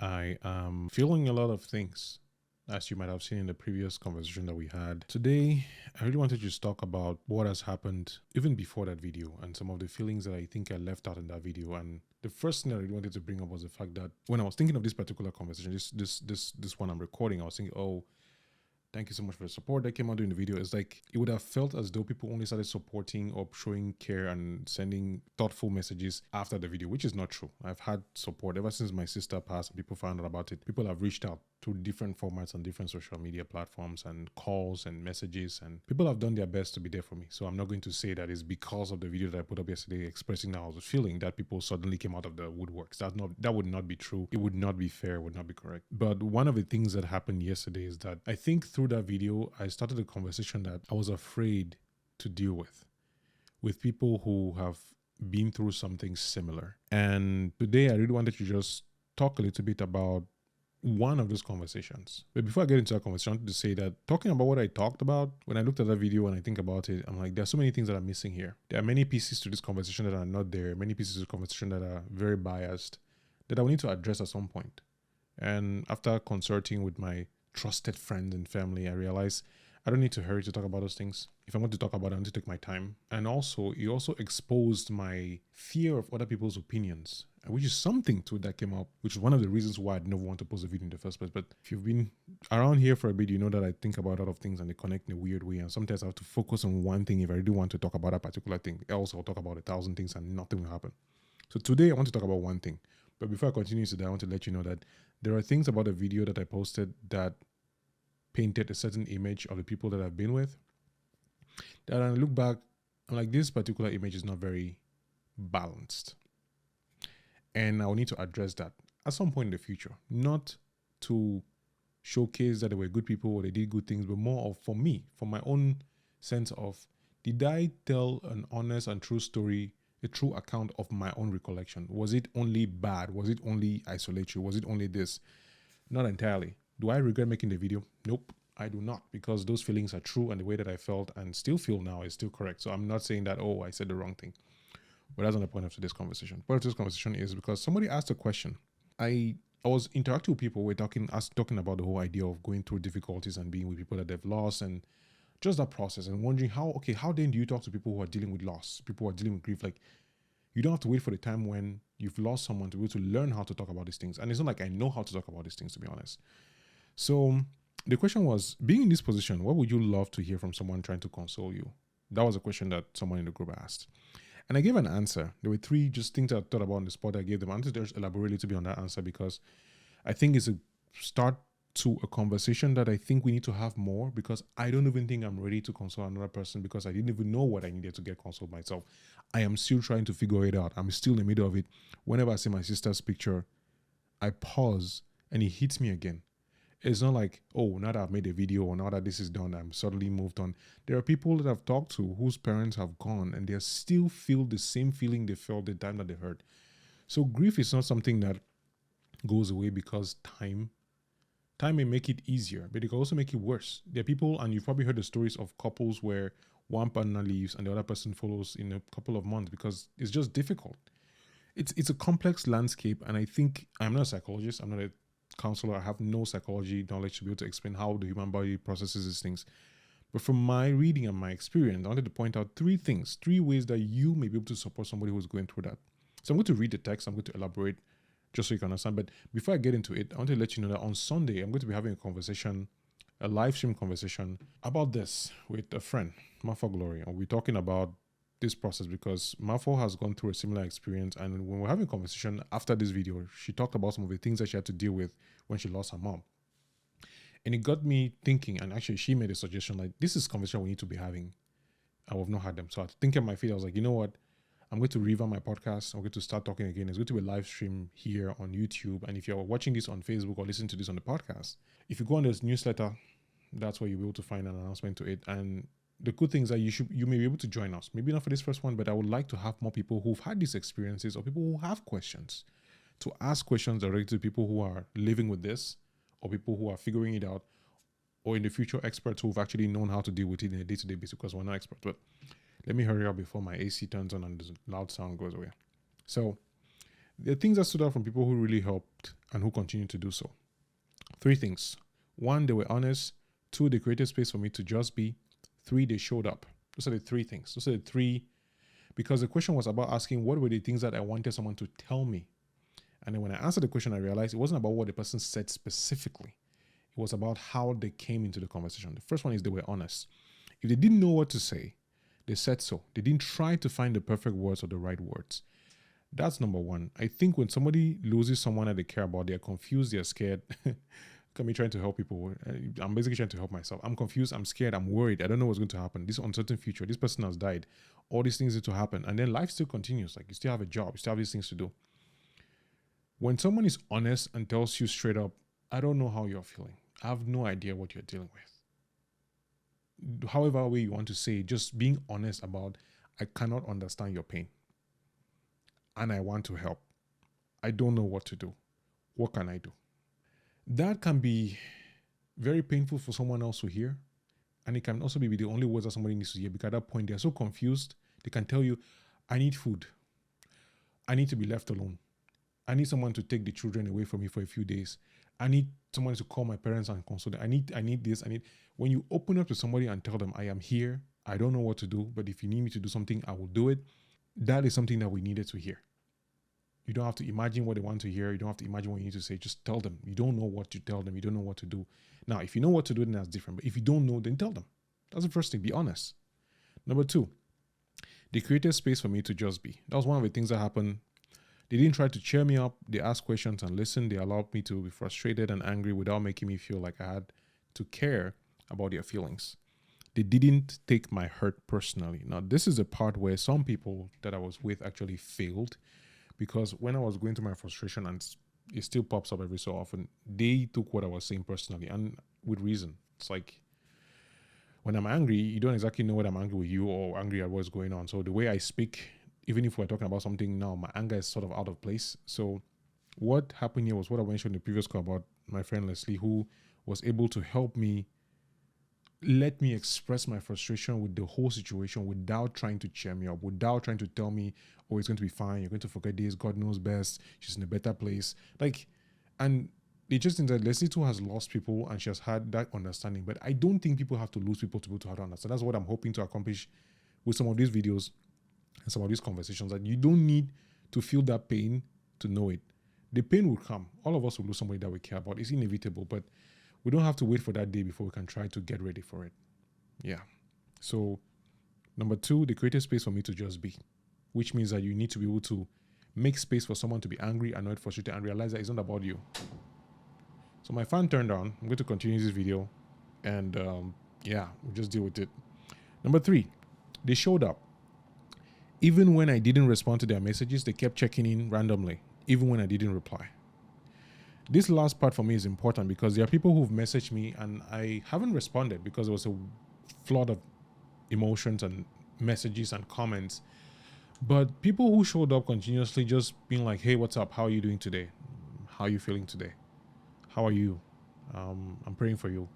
I am feeling a lot of things, as you might have seen in the previous conversation that we had. Today, I really wanted to just talk about what has happened even before that video and some of the feelings that I think I left out in that video. And the first thing I really wanted to bring up was the fact that when I was thinking of this particular conversation, this one I'm recording, I was thinking, oh, thank you so much for the support that came out during the video. It's like it would have felt as though people only started supporting or showing care and sending thoughtful messages after the video, which is not true. I've had support ever since my sister passed and people found out about it. People have reached out through different formats on different social media platforms and calls and messages, and people have done their best to be there for me. So I'm not going to say that it's because of the video that I put up yesterday expressing how I was feeling that people suddenly came out of the woodworks. That would not be true. It would not be fair, would not be correct. But one of the things that happened yesterday is that I think through that video, I started a conversation that I was afraid to deal with people who have been through something similar. And today I really wanted to just talk a little bit about one of those conversations. But before I get into that conversation, I wanted to say that talking about what I talked about, when I looked at that video and I think about it, I'm like, there's so many things that are missing here. There are many pieces to this conversation that are not there, many pieces of the conversation that are very biased, that I will need to address at some point. And after consulting with my trusted friends and family, I realized I don't need to hurry to talk about those things. If I want to talk about it, I need to take my time. And also, it also exposed my fear of other people's opinions, which is something too that came up, which is one of the reasons why I'd never want to post a video in the first place. But if you've been around here for a bit, you know that I think about a lot of things and they connect in a weird way. And sometimes I have to focus on one thing if I really want to talk about a particular thing. Else I'll talk about 1,000 things and nothing will happen. So today I want to talk about one thing. But before I continue to that, I want to let you know that there are things about the video that I posted that painted a certain image of the people that I've been with, that I look back, I'm like, this particular image is not very balanced. And I'll need to address that at some point in the future. Not to showcase that they were good people or they did good things, but more of, for me, for my own sense of, did I tell an honest and true story, a true account of my own recollection? Was it only bad? Was it only isolatory? Was it only this? Not entirely. Do I regret making the video? Nope, I do not, because those feelings are true and the way that I felt and still feel now is still correct. So I'm not saying that, oh, I said the wrong thing. But that's not the point of today's conversation. The point of today's conversation is because somebody asked a question. I was interacting with people, we're talking about the whole idea of going through difficulties and being with people that they've lost and just that process and wondering how then do you talk to people who are dealing with loss, people who are dealing with grief? Like, you don't have to wait for the time when you've lost someone to be able to learn how to talk about these things. And it's not like I know how to talk about these things, to be honest. So the question was, being in this position, what would you love to hear from someone trying to console you? That was a question that someone in the group asked. And I gave an answer. There were 3 just things I thought about on the spot. I gave them. I wanted to just elaborate a little bit on that answer because I think it's a start to a conversation that I think we need to have more, because I don't even think I'm ready to console another person because I didn't even know what I needed to get consoled myself. I am still trying to figure it out. I'm still in the middle of it. Whenever I see my sister's picture, I pause and it hits me again. It's not like, oh, now that I've made a video or now that this is done, I'm suddenly moved on. There are people that I've talked to whose parents have gone and they still feel the same feeling they felt the time that they heard. So grief is not something that goes away because time may make it easier, but it can also make it worse. There are people, and you've probably heard the stories of couples where one partner leaves and the other person follows in a couple of months because it's just difficult. It's a complex landscape, and I think I'm not a psychologist, I'm not a counselor, I have no psychology knowledge to be able to explain how the human body processes these things. But from my reading and my experience, I wanted to point out 3 things, 3 ways that you may be able to support somebody who's going through that. So I'm going to read the text, I'm going to elaborate just so you can understand. But before I get into it, I want to let you know that on Sunday, I'm going to be having a conversation, a live stream conversation about this with a friend, Mafo Glory. And we're talking about this process because Mafo has gone through a similar experience. And when we're having a conversation after this video, she talked about some of the things that she had to deal with when she lost her mom. And it got me thinking, and actually she made a suggestion, like, this is a conversation we need to be having. And we've not had them. So I think on my feet, I was like, you know what? I'm going to revamp my podcast. I'm going to start talking again. It's going to be a live stream here on YouTube. And if you're watching this on Facebook or listening to this on the podcast, if you go on this newsletter, that's where you'll be able to find an announcement to it. And the good thing is that you may be able to join us. Maybe not for this first one, but I would like to have more people who've had these experiences or people who have questions to ask questions directly to people who are living with this or people who are figuring it out, or in the future experts who've actually known how to deal with it in a day-to-day basis, because we're not experts. But let me hurry up before my AC turns on and the loud sound goes away. So The things that stood out from people who really helped and who continue to do so. 3 things. 1, they were honest. 2, they created space for me to just be. 3, they showed up. Those are the 3 things. Those are the 3, because the question was about asking what were the things that I wanted someone to tell me. And then when I answered the question, I realized it wasn't about what the person said specifically. It was about how they came into the conversation. The first one is they were honest. If they didn't know what to say, they said so. They didn't try to find the perfect words or the right words. That's number 1. I think when somebody loses someone that they care about, they're confused, they're scared. Look at me trying to help people. I'm basically trying to help myself. I'm confused, I'm scared, I'm worried. I don't know what's going to happen. This uncertain future, this person has died. All these things need to happen. And then life still continues. Like you still have a job, you still have these things to do. When someone is honest and tells you straight up, I don't know how you're feeling. I have no idea what you're dealing with. However way you want to say it, just being honest about, I cannot understand your pain. And I want to help. I don't know what to do. What can I do? That can be very painful for someone else to hear. And it can also be the only words that somebody needs to hear, because at that point they're so confused. They can tell you, I need food. I need to be left alone. I need someone to take the children away from me for a few days. I need someone to call my parents and console them. I need this. When you open up to somebody and tell them, I am here. I don't know what to do, but if you need me to do something, I will do it. That is something that we needed to hear. You don't have to imagine what they want to hear. You don't have to imagine what you need to say. Just tell them. You don't know what to tell them. You don't know what to do. Now, if you know what to do, then that's different. But if you don't know, then tell them. That's the first thing. Be honest. Number 2, they created space for me to just be. That was one of the things that happened. They didn't try to cheer me up. They asked questions and listened. They allowed me to be frustrated and angry without making me feel like I had to care about their feelings. They didn't take my hurt personally. Now, this is the part where some people that I was with actually failed, because when I was going through my frustration, and it still pops up every so often, they took what I was saying personally, and with reason. It's like, when I'm angry, you don't exactly know whether I'm angry with you or angry at what's going on. So the way I speak, even if we're talking about something now, my anger is sort of out of place. So what happened here was what I mentioned in the previous call about my friend Leslie, who was able to help me, let me express my frustration with the whole situation without trying to cheer me up, without trying to tell me, oh, it's going to be fine, you're going to forget this, God knows best, she's in a better place. And it just seems that Leslie too has lost people and she has had that understanding. But I don't think people have to lose people to be able to have that understand. That's what I'm hoping to accomplish with some of these videos and some of these conversations, that you don't need to feel that pain to know it. The pain will come. All of us will lose somebody that we care about. It's inevitable, but we don't have to wait for that day before we can try to get ready for it. Yeah. So number 2, they created space for me to just be, which means that you need to be able to make space for someone to be angry, annoyed, frustrated, and realize that it's not about you. So my fan turned on. I'm going to continue this video, and we'll just deal with it. Number 3, they showed up. Even when I didn't respond to their messages, they kept checking in randomly, even when I didn't reply. This last part for me is important because there are people who've messaged me and I haven't responded because there was a flood of emotions and messages and comments. But people who showed up continuously, just being like, hey, what's up? How are you doing today? How are you feeling today? How are you? I'm praying for you.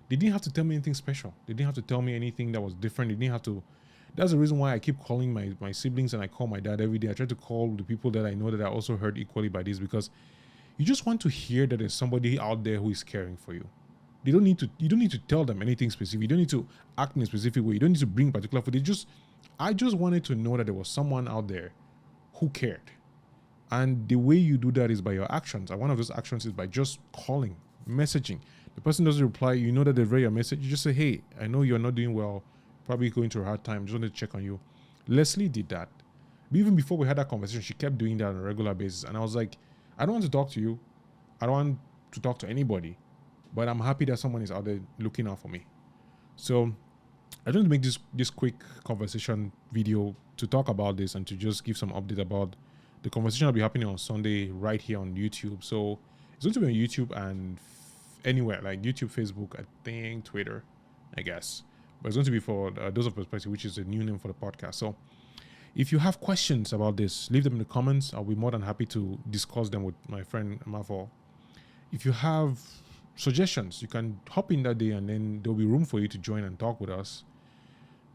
They didn't have to tell me anything special. They didn't have to tell me anything that was different. They didn't have to. That's the reason why I keep calling my siblings and I call my dad every day. I try to call the people that I know that are also hurt equally by this, because you just want to hear that there's somebody out there who is caring for you. You don't need to tell them anything specific. You don't need to act in a specific way. You don't need to bring particular food. I just wanted to know that there was someone out there who cared. And the way you do that is by your actions. And one of those actions is by just calling, messaging. The person doesn't reply. You know that they've read your message. You just say, hey, I know you're not doing well. Probably going through a hard time. Just wanted to check on you. Leslie did that. But even before we had that conversation, she kept doing that on a regular basis. And I was like, I don't want to talk to you. I don't want to talk to anybody. But I'm happy that someone is out there looking out for me. So I just want to make this quick conversation video to talk about this and to just give some update about the conversation will be happening on Sunday right here on YouTube. So it's going to be on YouTube and anywhere like YouTube, Facebook, I think Twitter, I guess. But it's going to be for Dose of Perspective, which is the new name for the podcast. So if you have questions about this, leave them in the comments. I'll be more than happy to discuss them with my friend Mavo. If you have suggestions, you can hop in that day and then there'll be room for you to join and talk with us.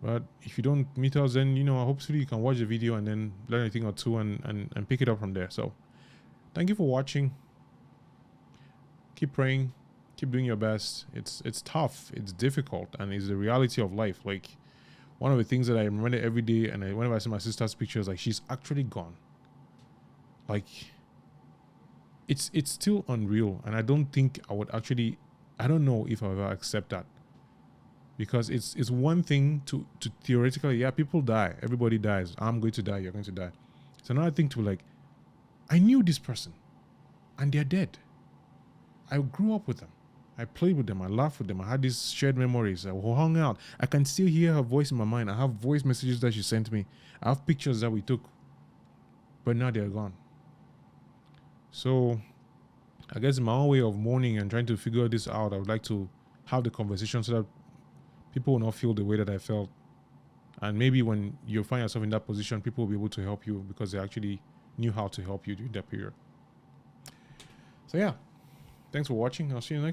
But if you don't meet us, then hopefully you can watch the video and then learn a thing or two and pick it up from there. So thank you for watching. Keep praying, keep doing your best. It's tough, it's difficult, and it's the reality of life. Like, one of the things that I remember every day, and whenever I see my sister's pictures, like, she's actually gone. Like, it's still unreal, and I don't think I would actually, I don't know if I'll ever accept that, because it's one thing to theoretically, yeah, people die, everybody dies, I'm going to die, you're going to die. It's another thing to, like, I knew this person and they're dead. I grew up with them, I played with them, I laughed with them, I had these shared memories, I hung out, I can still hear her voice in my mind, I have voice messages that she sent me, I have pictures that we took, but now they're gone. So I guess in my own way of mourning and trying to figure this out, I would like to have the conversation so that people will not feel the way that I felt. And maybe when you find yourself in that position, people will be able to help you because they actually knew how to help you during that period. So yeah, thanks for watching. I'll see you next